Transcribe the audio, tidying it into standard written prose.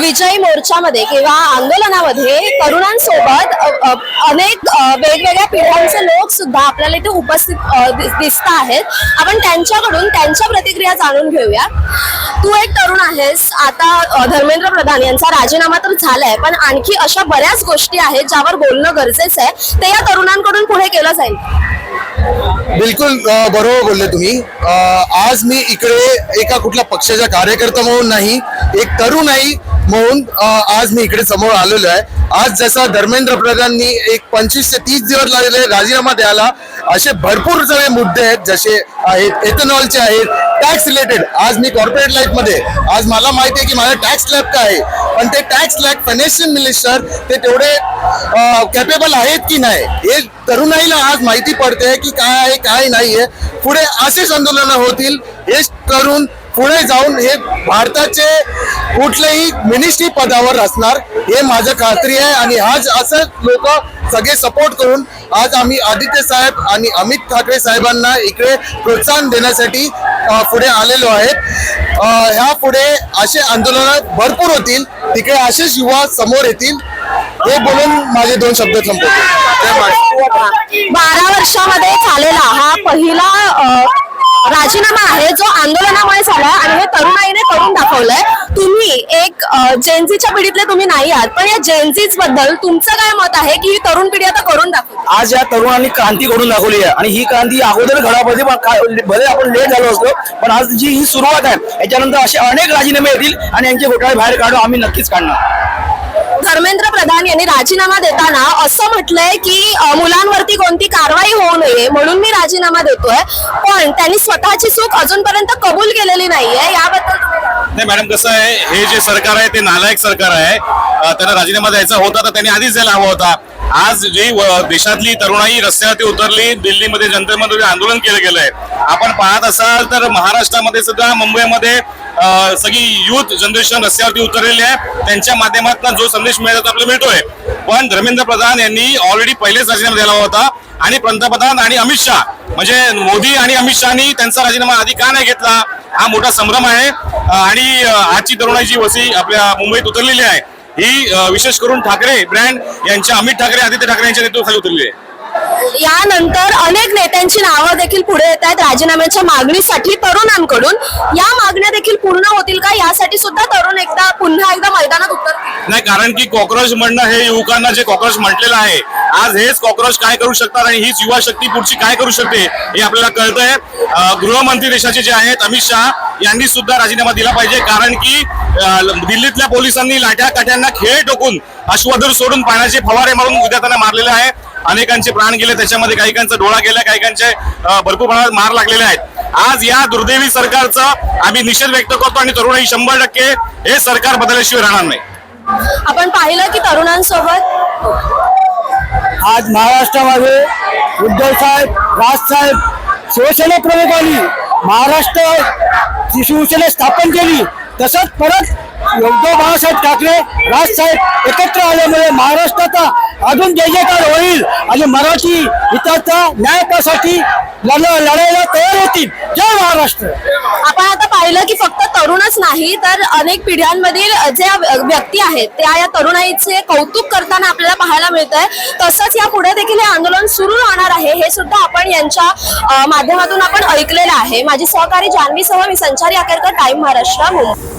विजयी मोर्चामध्ये किंवा आंदोलनामध्ये तरुणांसोबत अनेक वेगवेगळ्या पिढ्यांचे लोक सुद्धा आपल्याला इथे उपस्थित दिसत आहेत। आपण त्यांच्याकडून त्यांच्या प्रतिक्रिया जाणून घेऊया। तू एक तरुण आहेस, आता धर्मेंद्र प्रधान यांचा राजीनामा तर झालाय, पण आणखी अशा बऱ्याच गोष्टी आहेत ज्यावर बोलणं गरजेचं आहे, ते या तरुणांकडून पुढे केलं जाईल। बिलकुल बरोबर बोलले तुम्ही। आज मी इकडे एका कुठल्या पक्षाचा कार्यकर्ता म्हणून नाही, एक तरुण आई म्हणून आज मी इकडे समोर आलेलो आहे। आज जसा धर्मेंद्र प्रधाननी एक 25 ते 30 दिवस लागलेले राजीनामा द्यायला, असे भरपूर सगळे मुद्दे आहेत, जसे आहेत एथेनॉलचे आहेत, टॅक्स रिलेटेड। आज मी कॉर्पोरेट लाईफ मध्ये, आज मला माहिती आहे की माझा टॅक्स स्लॅब काय आहे, पण ते टॅक्स स्लॅब फायनान्शियल मिनिस्टर ते तेवढे कॅपेबल आहेत की नाही हे तरुणाईला आज माहिती पडते की काय आहे काय नाहीये। पुढे असेच आंदोलन होतील, हे करून पुढे जाऊन हे भारताचे कुठल्याही मिनिस्ट्री पदावर असणार हे माझं खात्री आहे। आणि आज असं लोक सगळे सपोर्ट करून आज आम्ही आदित्य साहेब आणि अमित ठाकरे साहेबांना इकडे प्रोत्साहन देण्यासाठी पुढे आलेलो आहेत। ह्या पुढे असे आंदोलन भरपूर होतील, तिकडे असेच युवा समोर येतील, हे बोलून माझे 2 शब्द संपवतो। 12 वर्षामध्ये झालेला हा पहिला राजीनामा आहे जो आंदोलनामुळे झाला आणि हे तरुणाईने करून दाखवलंय। तुम्ही एक जेनझीच्या पिढीतले तुम्ही नाही आहात, पण या जेनझीज बद्दल तुमचं काय मत आहे की ही तरुण पिढी आता करून दाखवते? आज या तरुणांनी क्रांती करून दाखवली आहे आणि ही क्रांती अगोदर घडामध्ये भले आपण लेट झालो असलो, पण आज जी ही सुरुवात आहे याच्यानंतर असे अनेक राजीनामे येतील आणि यांचे घोटाळे बाहेर काढून आम्ही नक्कीच काढणार। धर्मेंद्र प्रधान यांनी राजीनामा देताना असं म्हटलंय की मुलांवरती कोणती कारवाई होऊ नये म्हणून मी राजीनामा देतोय, पण त्यांनी स्वतःची चूक अजूनपर्यंत कबूल केलेली नाहीये। याबद्दल नाही मॅडम, कसं आहे, हे जे सरकार आहे ते नालायक सरकार आहे। त्यांना राजीनामा द्यायचा होता तर त्यांनी आधीच द्यायला हवा होता। आज जी देशातली तरुणाई रस्त्यावरती उतरली, दिल्लीमध्ये जनतेमध्ये आंदोलन केलं गेलंय। आपण पाहत असाल तर महाराष्ट्रामध्ये सुद्धा, मुंबईमध्ये सगळी युथ जनरेशन रस्त्यावरती उतरलेली आहे। त्यांच्या माध्यमातून जो संदेश मिळतो आपल्याला मिळतोय, पण धर्मेंद्र प्रधान यांनी ऑलरेडी पहिलेच राजीनामा दिला होता आणि पंतप्रधान आणि अमित शहा म्हणजे मोदी आणि अमित शहानी त्यांचा राजीनामा आधी का नाही घेतला, हा मोठा संभ्रम आहे। आणि आजची तरुणाईची वसी आपल्या मुंबईत उतरलेली आहे, ही विशेष करून ठाकरे ब्रँड यांच्या अमित ठाकरे, आदित्य ठाकरे यांच्या नेतृत्वाखाली उतरलेली आहे। यानंतर अनेक नेत्यांची नावं देखील पुढे येत आहेत राजीनाम्याच्या मागणीसाठी तरुणांकडून। या मागण्या देखील पूर्ण होतील का, यासाठी सुद्धा तरुण पुन्हा एकदा मैदानात उतरतील? नाही, कारण की कॉक्रोच म्हणणं हे युवकांना जे कॉक्रोच म्हटलेलं आहे, आज हेच कॉक्रोच काय करू शकतात आणि हीच युवा शक्ती पुढची काय करू शकते हे आपल्याला कळतंय। गृहमंत्री देशाचे जे आहेत अमित शहा यांनी सुद्धा राजीनामा दिला पाहिजे, कारण की दिल्लीतल्या पोलिसांनी लाठ्या काठ्यांना खेळ टोकून अश्वधूर सोडून पाण्याचे फवारे मारून विद्यार्थ्यांना मारलेले आहे। अनेकांचे प्राण गेले, त्याच्यामध्ये काहीकांचा डोळा गेला, काहीकांचे भरपूर प्रमाणात मार लागलेले आहेत। आज या दुर्दैवी सरकारचा आम्ही निषेध व्यक्त करतो आणि तरुणाई 100% हे सरकार बदलल्याशिवाय राहणार नाही। आपण पाहिलं की तरुणांसोबत आज महाराष्ट्रामध्ये उद्धव साहेब, राज साहेब, शिवसेना प्रमुखांनी महाराष्ट्र शिवसेना स्थापन केली, तसंच परत उद्धव बाळासाहेब ठाकरे, राज साहेब एकत्र आल्यामुळे महाराष्ट्राचा अजून जय जयकार होईल आणि मराठी हिताचा न्यायासाठी लढायला तयार होतील। जय महाराष्ट्र। आपण आता पाहिलं की फक्त तरुणच नाही तर अनेक पिढ्यांमधील ज्या व्यक्ती आहेत त्या या तरुणाईचे कौतुक करताना आपल्याला पाहायला मिळतंय। तसंच या पुढे देखील हे आंदोलन सुरू राहणार आहे, हे सुद्धा आपण यांच्या माध्यमातून आपण ऐकलेलं आहे। माझी सहकारी जान्हवीसह मी संचारी आकेरकर, टाइम महाराष्ट्र, मुंबई।